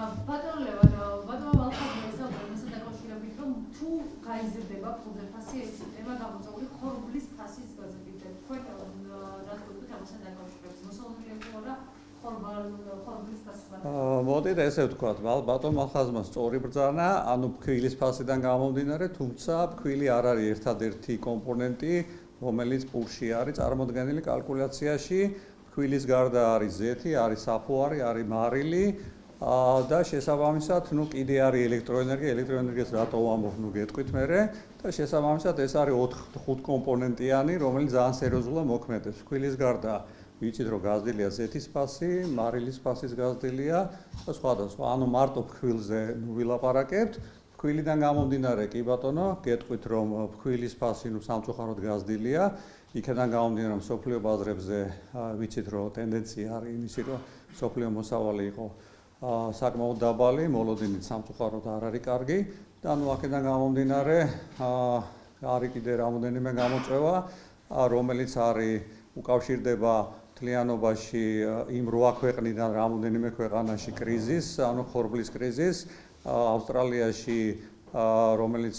ბატონო ლევან, ბატონო მალხაზმა ესაუბრა მასთან დაკავშირებით, რომ თუ გაიზრდება ფულზე ფასი, ეს ტემა გამოწვეული ხორბლის ფასის გაზრდით. თქვენ რა თქვით ამასთან დაკავშირებით? მოსალოდნელია თუ არა ხორბლის ფასის გაზრდა? მოდით ესე ვთქვათ, ბატონო მალხაზმა სწორი ბრძანა, ანუ ფქვილის ფასიდან გამომდინარე, თუმცა ფქვილი არ არის ერთადერთი კომპონენტი, რომელიც პულში არის წარმოდგენილი კალკულაციაში. ფქვილის გარდა არის ზეთი, არის საფუარი, არის მარილი და შესაბამისად, კიდე არის ელექტროენერგია, ელექტროენერგიას რატო ვამბობ, გეტყვით მერე და შესაბამისად ეს არის 4-5 კომპონენტიანი, რომელიც ძალიან სერიოზულად მოქმედებს. ფქვილის გარდა ვიცით რომ გაზრდილია ზეთის ფასი, მარილის ფასის გაზრდილია და სხვადასხვა. ანუ მარტო ფქვილზე ვილაპარაკებთ. ფქვილიდან გამომდინარე, კი ბატონო, გეტყვით რომ ფქვილის ფასი სამწუხაროდ გაზრდილია. იქიდან გამომდინარე, რომ სოფლიო ბაზრებზე ვიცით რომ ტენდენცია არის იმისი, რომ სოფლიო მოსავალი იყო საკმაოდ დაბალი, მოლოდინით სამწუხაროდ არ არის კარგი და აქედან გამომდინარე არის კიდე რამოდენიმე გამოწვევა, რომელიც არის უკავშირდება მთლიანობაში იმ 8 ქვეყნიდან რამოდენიმე ქვეყანაში კრიზისს, ანუ ხორბლის კრიზისს, ავსტრალიაში, რომელიც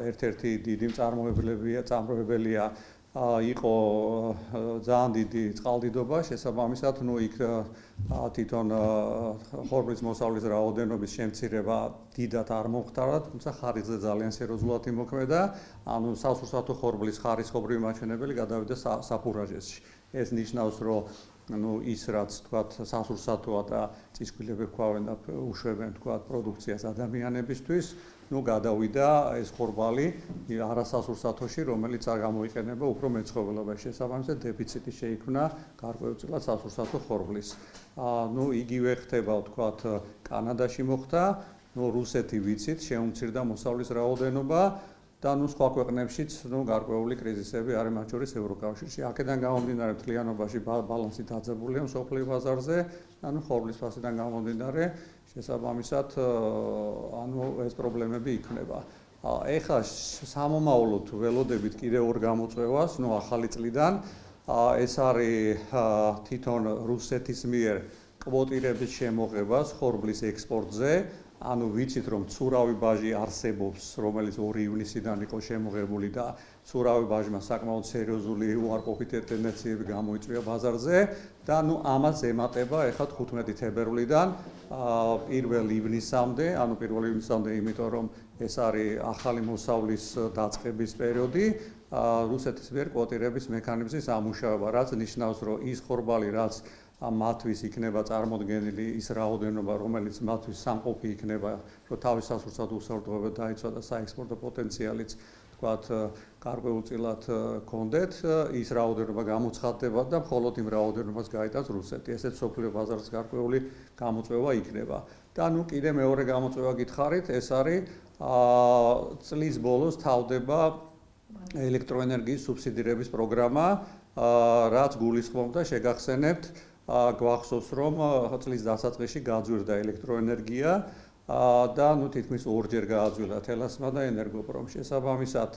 ერთ-ერთი დიდი მწარმოებელია, იყო ძალიან დიდი წყალდიდობა, შესაბამისად, იქ თვითონ ხორბლის მოსავლის რაოდენობის შემცირება დიდად არ მომხდარა, თუმცა ხარისხზე ძალიან სერიოზულად იმოქმედა, ანუ სასურსათო ხორბლის ხარისხობრივი მაჩვენებელი გადავიდა საფურაჟესში. ეს ნიშნავს, რომ ის რაც თქვათ სასურსათოა და წისქვილები ქვავენ და უშვებენ თქვათ პროდუქციას ადამიანებისთვის, გადავიდა ეს ხორბალი არასასურსათოში, რომელიც არ გამოიყენება უფრო მეცხოველობაში. შესაბამისად, დეფიციტი შეიქმნა გარკვეულწილად სასურსათო ხორბლის. იგივე ხდება თქვათ კანადაში მოხდა, რუსეთი ვიცით, შეუმცირდა მოსავლის რაოდენობა და სხვა ქვეყნებშიც გარკვეული კრიზისები არის მათ შორის ევროკავშირში. აქედან გამომდინარე მთლიანობაში ბალანსი დაძაბულია მსოფლიო ბაზარზე, ხორბლის ფასიდან გამომდინარე, შესაბამისად ეს პრობლემები იქნება. ეხლა სამომავლოდ ველოდებით კიდევ ორ გამოწვევას, ახალი წლიდან, ეს არის თვითონ რუსეთის მიერ კვოტირების შემოღება ხორბლის ექსპორტზე. ანუ ვიცით რომ ცურავი ბაჟი არსებობს, რომელიც 2 ივნისიდან იყო შემოღებული და ცურავი ბაჟმა საკმაოდ სერიოზული უარყოფითი ტენდენციები გამოიწვია ბაზარზე და ამას ემატება ეხლა 15 თებერვლიდან 1 ივნისამდე, იმიტომ რომ ეს არის ახალი მოსავლის დაწყების პერიოდი, რუსეთის მიერ კვოტირების მექანიზმის ამუშავება, რაც ნიშნავს, რომ ის ხორბალი, რაც მათთვის იქნება წარმოდგენილი ის რაოდენობა, რომელიც მათთვის სამყოფი იქნება, რომ თავის სასურსათო უსაფრთხოება დაიცვა და საექსპორტო პოტენციალიც თქვათ გარკვეულწილად გქონდეთ, ის რაოდენობა გამოცხადდება და მხოლოდ იმ რაოდენობას გაიტანს რუსეთი. ესეც სოფლიო ბაზარს გარკვეული გამოწვევა იქნება. და კიდე მეორე გამოწვევა გითხარით, ეს არის წლის ბოლოს თავდება ელექტროენერგიის სუბსიდირების პროგრამა, რაც გულისხმობდა შეგახსენებთ გვახსოვს რომ წლის დასაწყისში გაძვირდა ელექტროენერგია და თითქმის ორჯერ გააძვილა თელასმა და ენერგოპრომს. შესაბამისად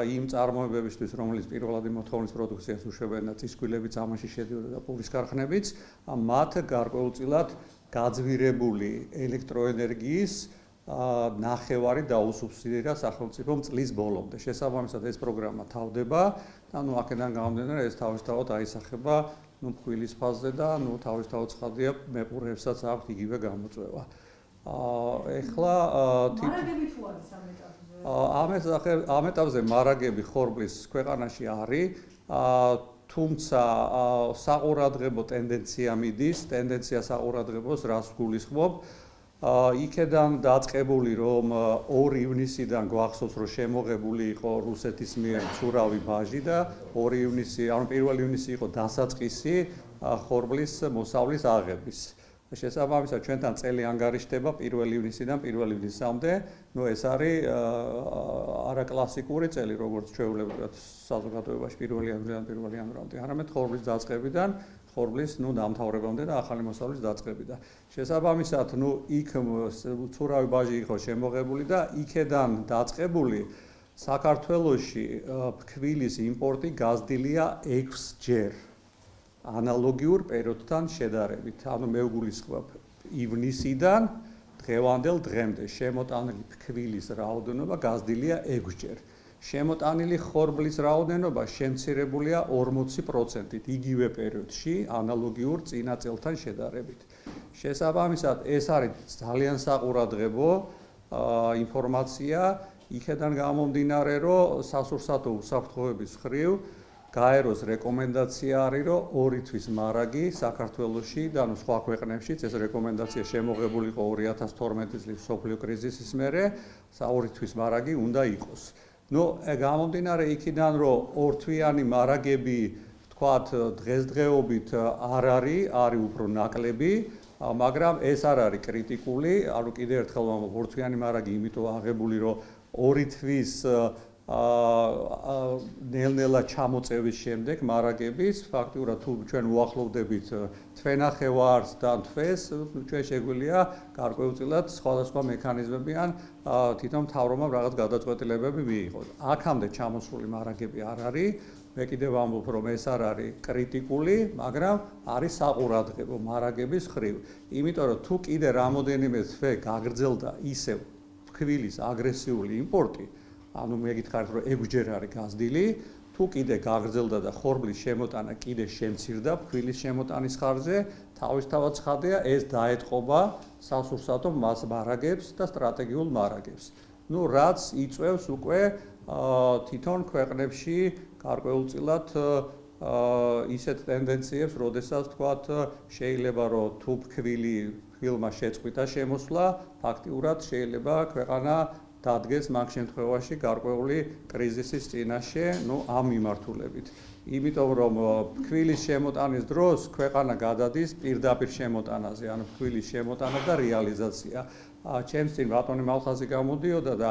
იმ წარმოებებისთვის, რომელიც პირველადი მოთხოვნის პროდუქციას უშვებენ და წისქვილებიც ამაში შედიოდა და პურის ქარხნებიც, მათ გარკვეულწილად გაძვირებული ელექტროენერგიის ნახევარი დაუსუბსიდირა სახელმწიფომ წლის ბოლომდე. შესაბამისად ეს პროგრამა თავდება, აქედან გამომდინარე ეს თავისთავად აისახება ფქვილის ფასზე და თავისთავად ცხადია მეყურეებსაც აქვთ იგივე გამოწვევა. ეხლა მარაგები თუ არის ამ ეტაპზე? ამ ეტაპზე მარაგები ხორბლის ქვეყანაში არის, თუმცა საყურადღებო ტენდენცია მიდის, ტენდენცია საყურადღებოს რას გულისხმობ, იქედან დაწყებული რომ 2 ივნისიდან გვახსოვს რომ შემოღებული იყო რუსეთის მიერ ცურავი ბაჟი და 2 ივნისი, ანუ 1 ივნისი იყო დასაწყისი ხორბლის მოსავლის აღების. შესაბამისად ჩვენთან წელი ანგარიშდება 1 ივნისიდან 1 ივნისამდე, ეს არის არაკლასიკური წელი, როგორც ჩვეულებრივად საზოგადოებაში 1 იანვრიდან 1 იანვრამდე, არამედ ხორბლის დაწყებიდან ხორბლის დამთავრებამდე და ახალი მოსავლის დაწყებიდან. შესაბამისად, იქ ცურავი ბაჟი იყო შემოღებული და იქედან დაწყებული საქართველოში ფქვილის იმპორტი გაზრდილია 6 ჯერ. ანალოგიურ პერიოდთან შედარებით, მე ვგულისხმობ ივნისიდან დღევანდელ დღემდე შემოტანილი ფქვილის რაოდენობა გაზრდილია 6-ჯერ. შემოტანილი ხორბლის რაოდენობა შემცირებულია 40%-ით იგივე პერიოდში ანალოგიურ წინა წელთან შედარებით. შესაბამისად, ეს არის ძალიან საყურადღებო ინფორმაცია, იქედან გამომდინარე, რომ სასურსათო უსაფრთხოების მხრივ გაეროს რეკომენდაცია არის, რომ 2 თვის მარაგი საქართველოში და სხვა ქვეყნებშიც ეს რეკომენდაცია შემოღებული იყო 2012 წლის მსოფლიო კრიზისის მერე, 2 თვის მარაგი უნდა იყოს. გამომდინარე იქიდან, რომ 2 თვიანი მარაგები, თქვათ, დღესდღეობით არ არის უფრო ნაკლები, მაგრამ ეს არ არის კრიტიკული, ანუ კიდევ ერთხელ ვამბობ, 2 თვიანი მარაგი იმიტომ აღებული, რომ 2 თვის ნელ-ნელა ჩამოწევის შემდეგ მარაგების, ფაქტიურად თუ ჩვენ უახლოვდებით თვენახევარს და თვეს, ჩვენ შეგვიძლია გარკვეულწილად სხვადასხვა მექანიზმები ან თვითონ მთავრობამ რაღაც გადაწყვეტილებები მიიღოს. აქამდე ჩამოსული მარაგები არ არის, მე კიდევ ვამბობ, რომ ეს არ არის კრიტიკული, მაგრამ არის საყურადღებო მარაგების მხრივ. იმიტომ რომ თუ კიდე რამოდენიმე თვე გაგრძელდა ისევ ფქვილის აგრესიული იმპორტი, ანუ მე გითხარით, რომ 6-ჯერ არის გაზრდილი, თუ კიდე გაგრძელდა და ხორბლის შემოტანა კიდე შემცირდა ფქვილის შემოტანის ხარჯზე, თავისთავად ცხადია, ეს დაეთყობა სასურსათო მარაგებს და სტრატეგიულ მარაგებს. რაც იწვევს უკვე თვითონ ქვეყნებში გარკვეულწილად ისეთ ტენდენციებს, როდესაც თქვათ, შეიძლება რომ თუ ფქვილმა შეწყვიტა შემოსვლა, ფაქტიურად შეიძლება ქვეყანა დადგეს მაგ შემთხვევაში გარკვეული კრიზისის წინაშე, ამ მიმართულებით. იმიტომ რომ ფქვილის შემოტანის დროს ქვეყანა გადადის პირდაპირ შემოტანაზე, ანუ ფქვილის შემოტანა და რეალიზაცია. ჩემს წინ ბატონი მალხაზი გამოდიოდა და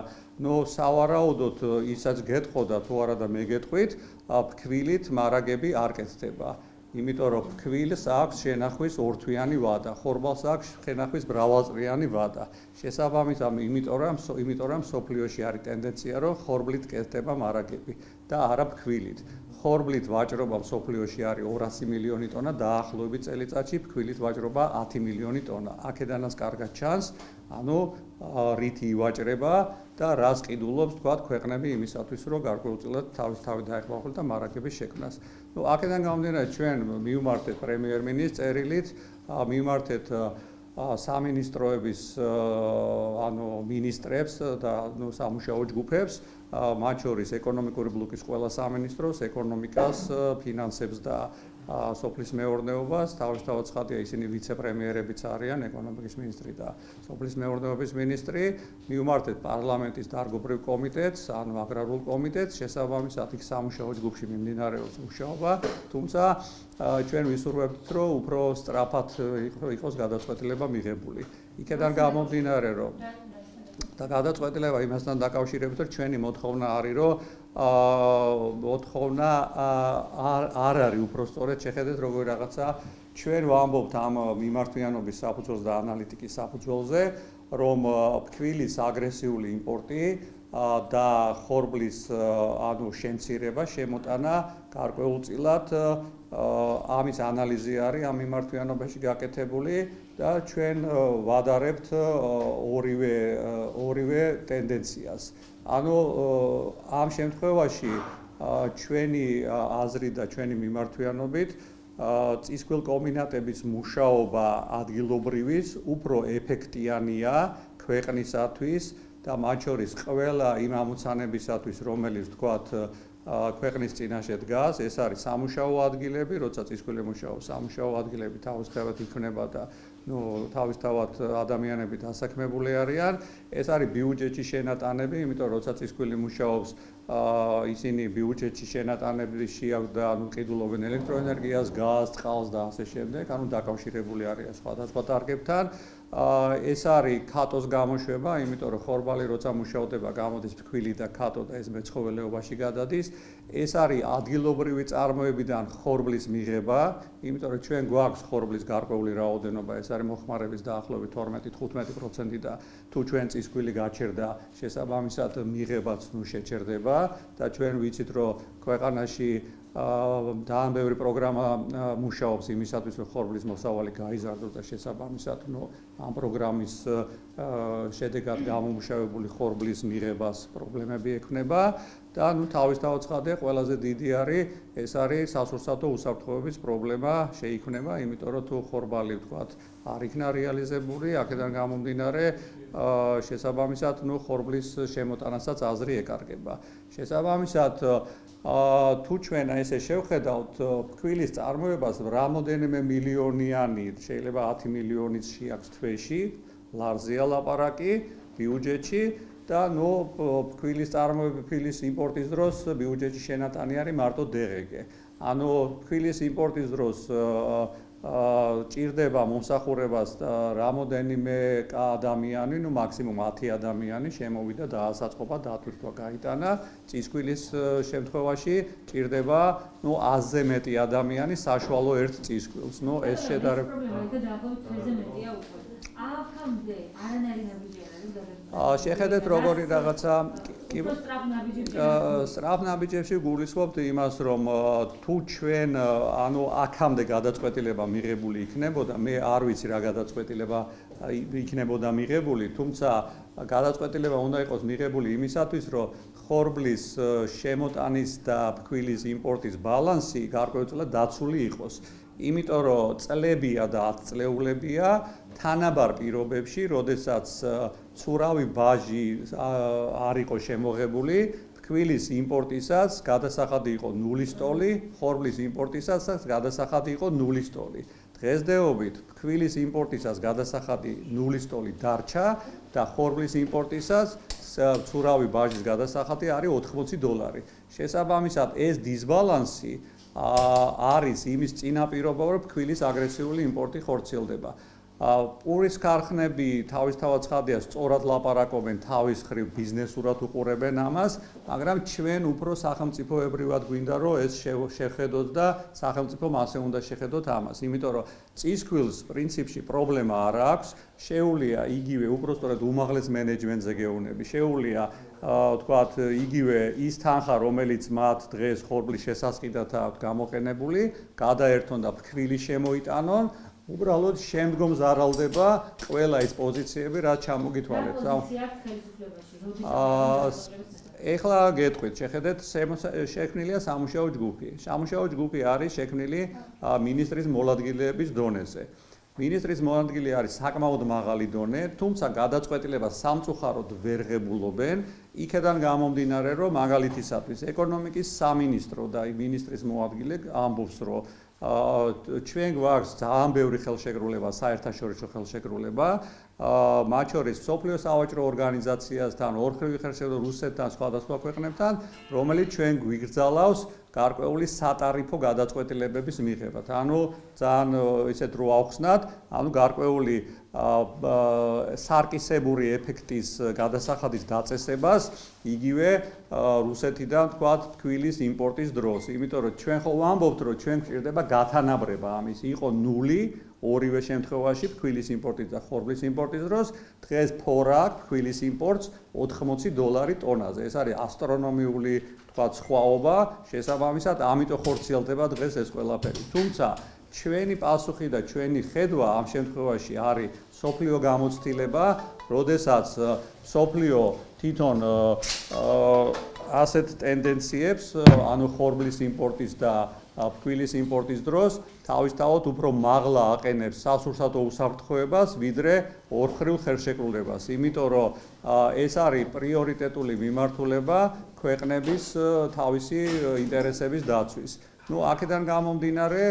სავარაუდოდ ისაც გეტყოდა თუ არა და მე გეტყვით, ფქვილით მარაგები არ კეთდება. იმიტომ რომ ფქვილს აქვს შენახვის 2 თვიანი ვადა, ხორბალს აქვს შენახვის მრავალწლიანი ვადა. შესაბამისად, იმიტომ რომ სოფლიოში არის ტენდენცია, რომ ხორბლით კეთდება მარაგები და არა ფქვილით. ხორბლით ვაჭრობა სოფლიოში არის 200 მილიონი ტონა, დაახლოებით წელიწადში ფქვილით ვაჭრობა 10 მილიონი ტონა. აქედანაც კარგად ჩანს, ანუ რითი ივაჭრება და რას ყიდულობს, თქვათ, ქვეყნები იმისათვის, რომ გარკვეულწილად თავი დაეხმაროთ და მარაგების შექმნას. აქედან გამომდინარე, ჩვენ მივმართეთ პრემიერ-მინისტრს წერილით, მივმართეთ სამინისტროების მინისტრებს და სამუშაო ჯგუფებს, მათ შორის ეკონომიკური ბლოკის ყველა სამინისტროს, ეკონომიკას, ფინანსებს და სოფლის მეურნეობას, თავისთავად ცხადია, ისინი ვიცე-პრემიერებიც არიან, ეკონომიკის მინისტრი და სოფლის მეურნეობის მინისტრი, მივმართეთ პარლამენტის დარგობრივ კომიტეტს, ანუ აგრარულ კომიტეტს, შესაბამისად იქ სამუშაო ჯგუფში მიმდინარეობს მუშაობა, თუმცა ჩვენ ვისურვებთ, რომ უფრო სწრაფად იყოს გადაწყვეტილება მიღებული. იქედან გამომდინარე, რომ და გადაწყვეტილება იმასთან დაკავშირებით, რომ ჩვენი მოთხოვნა არის, რომ მოთხოვნა არ არის უბრალოდ შეხედეთ როგორი რაღაცა ჩვენ ვამბობთ ამ მიმართვიანობის საფუძველზე და ანალიტიკის საფუძველზე, რომ ფქვილის აგრესიული იმპორტი და ხორბლის შემცირება, შემოტანა გარკვეულწილად ამის ანალიზი არის ამ მიმართვიანობაში გაკეთებული და ჩვენ ვადარებთ ორივე ტენდენციას. ანუ ამ შემთხვევაში ჩვენი აზრით და ჩვენი მიმართვიანობით წისქვილ კომბინატების მუშაობა ადგილობრივის უფრო ეფექტიანია ქვეყნისათვის და მათ შორის ყველა იმ ამოცანებისათვის, რომელიც თქვათ ქვეყნის წინაშე დგას, ეს არის სამუშაო ადგილები, როცა წისქვილი მუშაობს, სამუშაო ადგილები თავისთავად იქნება და თავისთავად ადამიანები დასაქმებული არიან. ეს არის ბიუჯეტში შენატანები, იმიტომ რომ როცა წისქვილი მუშაობს, ისინი ბიუჯეტში შენატანებში და ყიდულობენ ელექტროენერგიას, გაზს, წყალს და ასე შემდეგ, ანუ დაკავშირებული არიან სხვადასხვა დარგებთან. ეს არის ქატოს გამოშვება, იმიტომ რომ ხორბალი როცა მუშავდება, გამოდის ფქვილი და ქატო და ეს მეცხოველეობაში გადადის. ეს არის ადგილობრივი წარმოებიდან ხორბლის მიღება, იმიტომ რომ ჩვენ გვაქვს ხორბლის გარკვეული რაოდენობა, ეს არის მოხმარების დაახლოებით 12-15% და თუ ჩვენ წისქვილი გაჩერდა, შესაბამისად მიღებაც შეჩერდება და ჩვენ ვიცით, რომ ქვეყანაში ძალიან ბევრი პროგრამა მუშაობს იმისათვის, რომ ხორბლის მოსავალი გაიზარდოს და შესაბამისად, ამ პროგრამის შედეგად გამომუშავებული ხორბლის მიღებას პრობლემები ექნება და თავისთავად ცხადია, ყველაზე დიდი ეს არის სასურსათო უსაფრთხოების პრობლემა შეიქმნება, იმიტომ რომ თუ ხორბალი ვთქვათ არ იქნა რეალიზებული, აქედან გამომდინარე შესაბამისად ხორბლის შემოტანასაც აზრი ეკარგება. შესაბამისად თუ ჩვენ ესე შევხედავთ ფქვილის წარმოებას რამოდენიმე მილიონიანი, შეიძლება 10 მილიონიც შეაქვს თვეში, ლარზია ლაპარაკი ბიუჯეტში და ფქვილის წარმოება, ფქვილის იმპორტის დროს ბიუჯეტში შენატანი არის მარტო DGG. ანუ ფქვილის იმპორტის დროს ჭირდება მომსახურებას რამოდენიმე ადამიანი, მაქსიმუმ 10 ადამიანი შემოვიდა და დაასაწყობა დათვირთვა გაიტანა. წისქვილის შემთხვევაში ჭირდება 100-ზე მეტი ადამიანი საშუალო ერთ წისქვილს. ეს შედარება შეხედეთ როგორი რაღაცა სწრაფ ნაბიჯებში გულისხმობთ იმას, რომ თუ ჩვენ აქამდე გადაწყვეტილება მიღებული იქნებოდა, მე არ ვიცი რა გადაწყვეტილება იქნებოდა მიღებული, თუმცა გადაწყვეტილება უნდა იყოს მიღებული იმისათვის, რომ ხორბლის შემოტანის და ფქვილის იმპორტის ბალანსი გარკვეულწილად დაცული იყოს. იმიტომ რომ წლებია და 10 წლეულებია თანაბარ პირობებში, როდესაც ცურავი ბაჟი არ იყო შემოღებული, ფქვილის იმპორტისაც გადასახადი იყო 0 ტოლი, ხორბლის იმპორტისაც გადასახადი იყო 0 ტოლი. დღესდღეობით ფქვილის იმპორტისაც გადასახადი 0 ტოლი დარჩა და ხორბლის იმპორტისაც ცურავი ბაჟის გადასახადი არის $80. შესაბამისად ეს დისბალანსი არის იმის წინაპირობა, რომ ფქვილის აგრესიული იმპორტი ხორციელდება. პურის ქარხნები თავისთავად ცხადია, სწორად ლაპარაკობენ თავის ხრივ ბიზნესურად უყურებენ ამას, მაგრამ ჩვენ უფრო სახელმწიფოებრივად გვინდა, რომ ეს შეხედოთ და სახელმწიფომ ასე უნდა შეხედოთ ამას. იმიტომ რომ წისქვილს პრინციპში პრობლემა არ აქვს, შეუძლია იგივე უпростоრად უმაღლეს მენეჯმენტზე გეუბნები, შეუძლია ვთქვათ, იგივე ის თანხა, რომელიც მათ დღეს ხორბლის შესასყიდად აქვს გამოყენებული, გადაერთონ და ფქვილი შემოიტანონ. უბრალოდ შემდგომ ზარალდება ყველა ის პოზიციები, რაც ჩამოგითვალეთ. ეხლა გეტყვით, შეხედეთ, შექმნილია სამუშაო ჯგუფი. სამუშაო ჯგუფი არის შექმნილი მინისტრის მოადგილეების დონეზე. მინისტრის მოადგილე არის საკმაოდ მაღალი დონე, თუმცა გადაწყვეტილება სამწუხაროდ ვერ ღებულობენ. იქედან გამომდინარე, რომ მაგალითისათვის ეკონომიკის სამინისტრო და მინისტრის მოადგილე ამბობს, რომ ჩვენ გვაქვს ძალიან ბევრი ხელშეკრულება, საერთაშორისო ხელშეკრულება, მათ შორის მსოფლიო სავაჭრო ორგანიზაციასთან, ორხრივი ხელშეკრულება რუსეთთან, სხვადასხვა ქვეყნებთან, რომელიც ჩვენ გვიგრძალავს გარკვეული სატარიფო გადაწყვეტილებების მიღებად. ანუ ძალიან ისეთ რო ავხსნათ, ანუ გარკვეული სარკისებური ეფექტის გადასახადის დაწესებას იგივე რუსეთიდან თქვათ ფქვილის იმპორტის დროს. იმიტომ რომ ჩვენ ხო ვამბობთ, რომ ჩვენ გვჭირდება გათანაბრება ამის. იყო 0 ორივე შემთხვევაში ფქვილის იმპორტის და ხორბლის იმპორტის დროს, დღეს ფორა აქვს ფქვილის იმპორტს $80 ტონაზე. ეს არის ასტრონომიული თქვათ სხვაობა, შესაბამისად, ამიტომ ხორციელდება დღეს ეს ყველაფერი. თუმცა ჩვენი პასუხი და ჩვენი ხედვა ამ შემთხვევაში არის სოფლიო გამოცდილება, როდესაც სოფლიო თვითონ ასეთ ტენდენციებს, ანუ ხორბლის იმპორტის და ფქვილის იმპორტის დროს თავისთავად უფრო მაღლა აყენებს სასურსათო უსაფრთხოებას, ვიდრე ორხრივ ხელშეკრულებას. იმიტომ რომ ეს არის პრიორიტეტული მიმართულება ქვეყნების თავისი ინტერესების დაცვის. აქედან გამომდინარე,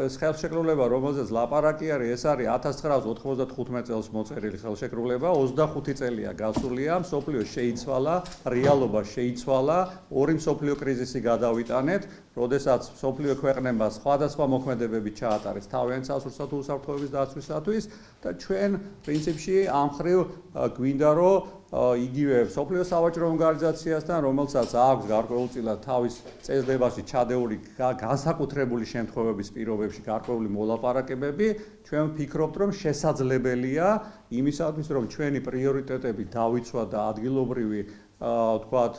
ეს ხელშეკრულება, რომელზეც ლაპარაკი არის, ეს არის 1995 წელს მოწერილი ხელშეკრულება, 25 წელია გასულია, მსოფლიო შეიცვალა, რეალობა შეიცვალა, ორი მსოფლიო კრიზისი გადავიტანეთ, როდესაც მსოფლიო ქვეყნებმა სხვადასხვა მოქმედებები ჩაატარეს თავიანთი სასურსათო უსაფრთხოების დაცვისათვის და ჩვენ პრინციპში ამ ხრივ გვინდა, რომ იგივე მსოფლიო სავაჭრო ორგანიზაციასთან, რომელსაც აქვს გარკვეულწილად თავის წესდებაში ჩადეული განსაკუთრებული შემთხვევების პირობებში გარკვეული მოლაპარაკებები, ჩვენ ვფიქრობთ, რომ შესაძლებელია იმისათვის, რომ ჩვენი პრიორიტეტები დავიცვა და ადგილობრივი თქვათ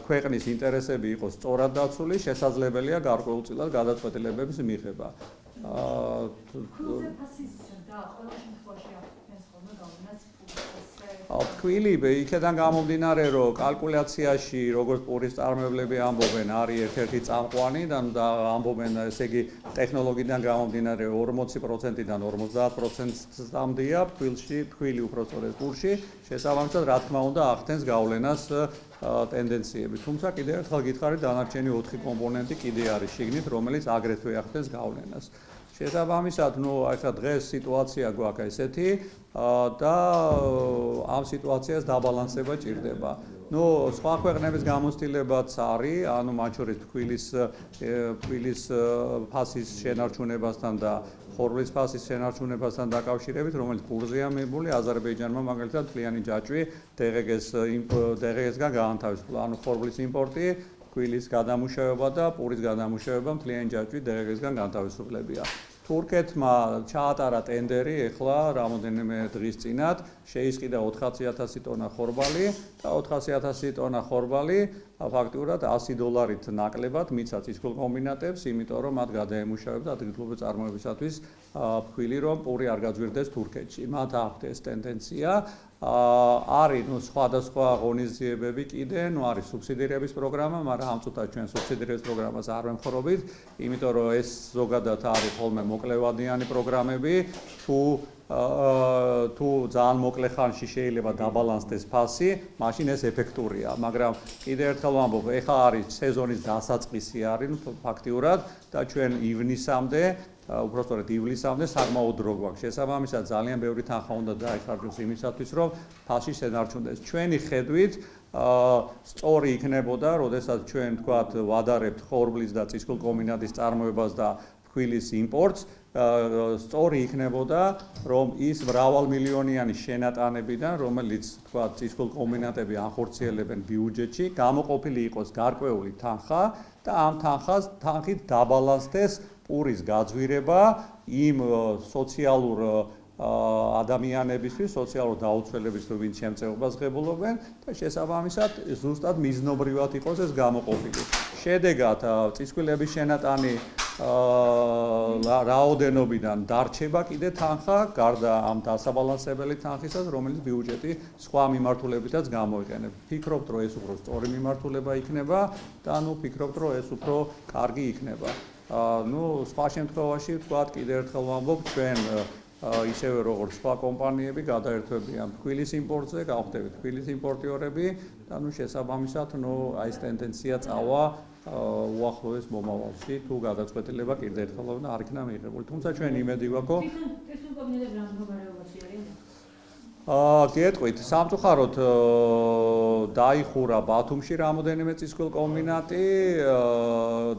ქვეყნის ინტერესები იყოს სწორად დაცული, შესაძლებელია გარკვეულწილად გადაწყვეტილებების მიღება. ქულზე ფასის და ყველა შემთხვევაში ახდენს ხოლმე გავლენას თქვილი იქიდან გამომდინარე, რომ კალკულაციაში როგორც პურის წარმოებლები ამბობენ, არის ერთ-ერთი წამყვანი და ამბობენ, ესე იგი, ტექნოლოგიიდან გამომდინარე 40%-დან 50%-მდეა თქვილი უпростоრეს პურში, შესაბამისად, რა თქმა უნდა, ახდენს გავლენას ტენდენციები. თუმცა კიდევ ერთხელ გითხარით, დანარჩენი 4 კომპონენტი კიდე არის შიგნით, რომელიც აგრეთვე ახდენს გავლენას. შესაბამისად, ახლა დღეს სიტუაცია გვაქვს ესეთი და ამ სიტუაციას დაბალანსება ჭირდება. სხვა ქვეყნების გამოცდილებაც არის, ანუ მათ შორის ფქვილის ფასის შენარჩუნებასთან და ხორბლის ფასის შენარჩუნებასთან დაკავშირებით, რომელიც პურზეა მიბული, აზერბაიჯანმა მაგალითად მთლიანი ჯაჭვი DGS-გან გაანთავისუფლა. ანუ ხორბლის იმპორტი, ფქვილის გადამუშავება და პურის გადამუშავება მთლიანი ჯაჭვი DGS-გან განთავისუფლებია. თურქეთმა ჩაატარა ტენდერი ეხლა რამოდენიმე დღის წინათ, შეისყიდა 400,000 ტონა ხორბალი და 400,000 ტონა ხორბალი ფაქტურად $100 ნაკლებად მიცა წისქვილ კომბინატებს, იმიტომ რომ მათ გადაემუშავებდა ადგილობრივი წარმოებისათვის ფქვილი, რომ პური არ გაძვირდეს თურქეთში. მათ აქვთ ეს ტენდენცია. არის სხვადასხვა ღონისძიებები კიდე, არის სუბსიდირების პროგრამა, მაგრამ ამ წუთად ჩვენ სუბსიდირების პროგრამას არ ვემხრობით, იმიტომ რომ ეს ზოგადად არის ხოლმე მოკლევადიანი პროგრამები, თუ ძალიან მოკლე ხანში შეიძლება დაბალანსდეს ფასი, მაშინ ეს ეფექტურია, მაგრამ კიდევ ერთხელ ვამბობ, ეხლა არის სეზონის დასაწყისი არის ფაქტიურად და ჩვენ ივნისამდე უბრალოდ ივლისამდე საკმაოდ დრო გვაქვს. შესაბამისად, ძალიან ბევრი თანხა უნდა დაიხარჯოს იმისათვის, რომ ფასი შენარჩუნდეს. ჩვენი ხედვით სწორი იქნებოდა, როდესაც ჩვენ თქვათ ვადარებთ ხორბლის და წისქვილ კომბინატის წარმოებას და ფქვილის იმპორტს, სწორი იქნებოდა, რომ ის მრავალმილიონიანი შენატანებიდან, რომელიც თქვათ წისქვილ კომბინატები ახორციელებენ ბიუჯეტში, გამოყოფილი იყოს გარკვეული თანხა და ამ თანხით დაბალანსდეს პურის გაძვირება იმ სოციალურ ადამიანებისთვის, სოციალურ დაუცველებისთვის, ვინც შემწეობას ღებულობენ და შესაბამისად ზუსტად მიზნობრივად იყოს ეს გამოყოფილი. შედეგად წისქვილების შენატანი რაოდენობიდან დარჩება კიდე თანხა, გარდა ამ დასაბალანსებელი თანხისას, რომელიც ბიუჯეტი სხვა მიმართულებითაც გამოიყენებს. ფიქრობთ, რომ ეს უფრო სწორი მიმართულება იქნება და ფიქრობთ, რომ ეს უფრო კარგი იქნება. სხვა შემთხვევაში ვთქვათ, კიდევ ერთხელ ვამბობ, ჩვენ ისევე როგორც სხვა კომპანიები გადაერთვებიან ფქვილის იმპორტზე, გავხდებით ფქვილის იმპორტიორები და შესაბამისად, ეს ტენდენცია წავა უახლოეს მომავალში, თუ გადაწყვეტილება კიდევ ერთხელ არ იქნა მიღებული. თუმცა ჩვენ იმედი გვაქვს, რომ ეს კომპანიები რა მდგომარეობაში არიან? გეტყვით, სამწუხაროდ დაიხურა ბათუმში რამოდენიმე წისქვილ კომბინატი,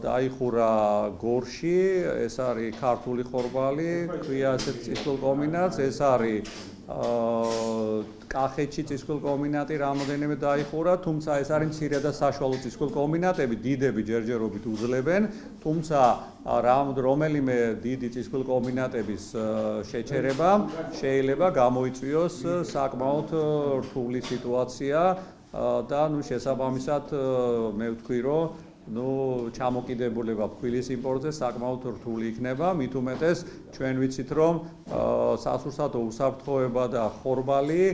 დაიხურა გორში, ეს არის ქართული ხორბალი, ქვია ეს წისქვილ კომბინატს, ეს არის კახეთში წისქვილ კომბინატი რამოდენიმე დაიხურა, თუმცა ეს არის მცირე და საშუალო წისქვილ კომბინატები, დიდები ჯერჯერობით უძლებენ, თუმცა რომელიმე დიდი წისქვილ კომბინატების შეჩერება შეიძლება გამოიწვიოს საკმაოდ რთული სიტუაცია და შესაბამისად მე ვთქვი, რომ ჩამოკიდებულება ფქვილის იმპორტზე საკმაოდ რთული იქნება, მით უმეტეს ჩვენ ვიცით, რომ სასურსათო უსაფრთხოება და ხორბალი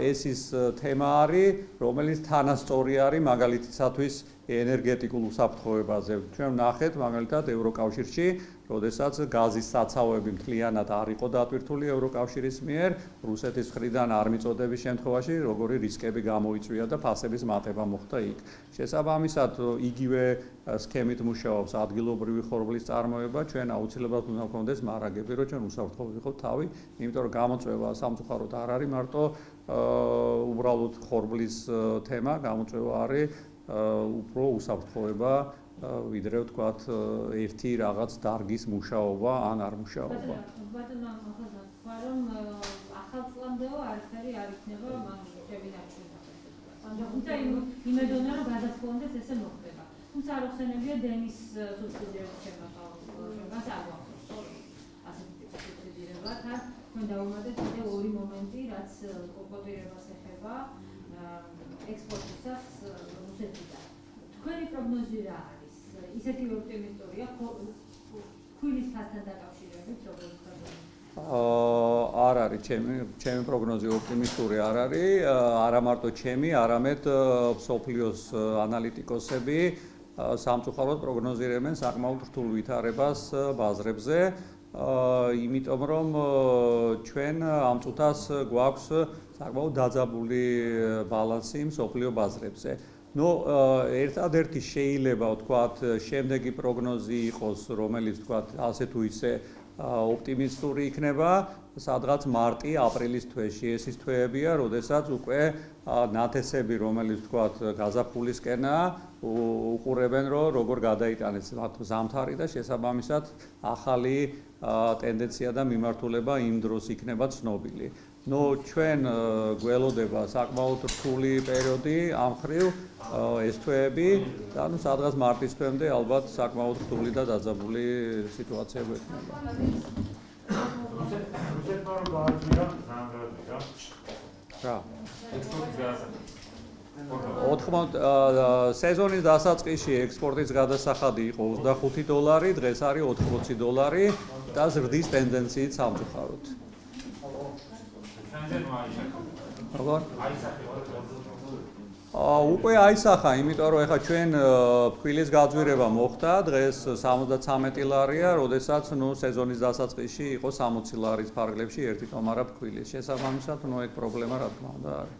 ეს ის თემა არის, რომელიც თანასწორი არის მაგალითისათვის ენერგეტიკულ უსაფრთხოებაზე. ჩვენ ვნახეთ მაგალითად ევროკავშირში, როდესაც გაზის საცავები მთლიანად არ იყო დატვირთული ევროკავშირის მიერ, რუსეთის მხრიდან არ მიწოდების შემთხვევაში, როგორი რისკები გამოიწვია და ფასების მატება მოხდა იქ. შესაბამისად, იგივე სქემით მუშაობს ადგილობრივი ხორბლის წარმოება, ჩვენ აუცილებლად უნდა გვქონდეს მარაგები, რომ ჩვენ უსაფრთხო ვიყოთ თავი, იმიტომ რომ გამოწვევა სამწუხაროდ არ არის მარტო უბრალოდ ხორბლის თემა, გამოწვევა არის უფრო უსაფრთხოება, ვიდრე ვთქვათ, ერთი რაღაც დარგის მუშაობა ან არ მუშაობა. ბატონო, ახლა რომ ახალ წლამდეო არაფერი არ იქნება მაგები ნარჩუნდა. თუმცა იმედოვნია, რომ გადაწყვეტილდეს ესე მოხდება. თუმცა არ ხსენებია დენის სუბსიდირების შემოგას არ გვაქვს. ასეთი სუბსიდირება თან ჩვენ დავუმატეთ კიდე ორი მომენტი, რაც კოპირებას ეხება. ექსპორტისას რუსეთიდან. თქვენი პროგნოზი რა არის? ისეთი ოპტიმისტურია ქვილის ფასთან დაკავშირებით, როგორც ხდება? არ არის ჩემი პროგნოზი ოპტიმისტური არ არის, არა მარტო ჩემი, არამედ მსოფლიოს ანალიტიკოსები სამწუხაროდ პროგნოზირებენ საკმაოდ რთულ ვითარებას ბაზრებზე, იმიტომ რომ ჩვენ ამ წუთას გვაქვს საკმაოდ დაძაბული ბალანსი მსოფლიო ბაზრებზე. ერთადერთი შეიძლება ვთქვათ, შემდეგი პროგნოზი იყოს, რომელიც ვთქვათ, ასე თუ ისე ოპტიმისტური იქნება, სადღაც მარტი-აპრილის თვეში. ეს ის თვეებია, როდესაც უკვე ნათესები, რომელიც ვთქვათ, გაზაფხულისკენაა, უყურებენ, რომ როგორ გადაიტანეს მათ ზამთარი და შესაბამისად ახალი ტენდენცია და მიმართულება იმ დროს იქნება ცნობილი. ჩვენ გველოდება საკმაოდ რთული პერიოდი ამ ხრივ ეს თვეები და სადღაც მარტის თვემდე ალბათ საკმაოდ რთული და დაძაბული სიტუაცია გვექნება. რუსეთმა რომ გააჩვია ზამთრად რა? რა? ექსპორტის გადასახადი. ოთხმოდ სეზონის დასაწყისში ექსპორტის გადასახადი იყო $25, დღეს არის $80 და ზრდის ტენდენციით სამწუხაროდ. როგორ? უკვე აისახა, იმიტომ რომ ეხლა ჩვენ ფქვილის გაძვირება მოხდა, დღეს $73, როდესაც სეზონის დასაწყისში იყო $60 ფარგლებში 1 ტომარა ფქვილის. შესაბამისად, ეგ პრობლემა რა თქმა უნდა არის.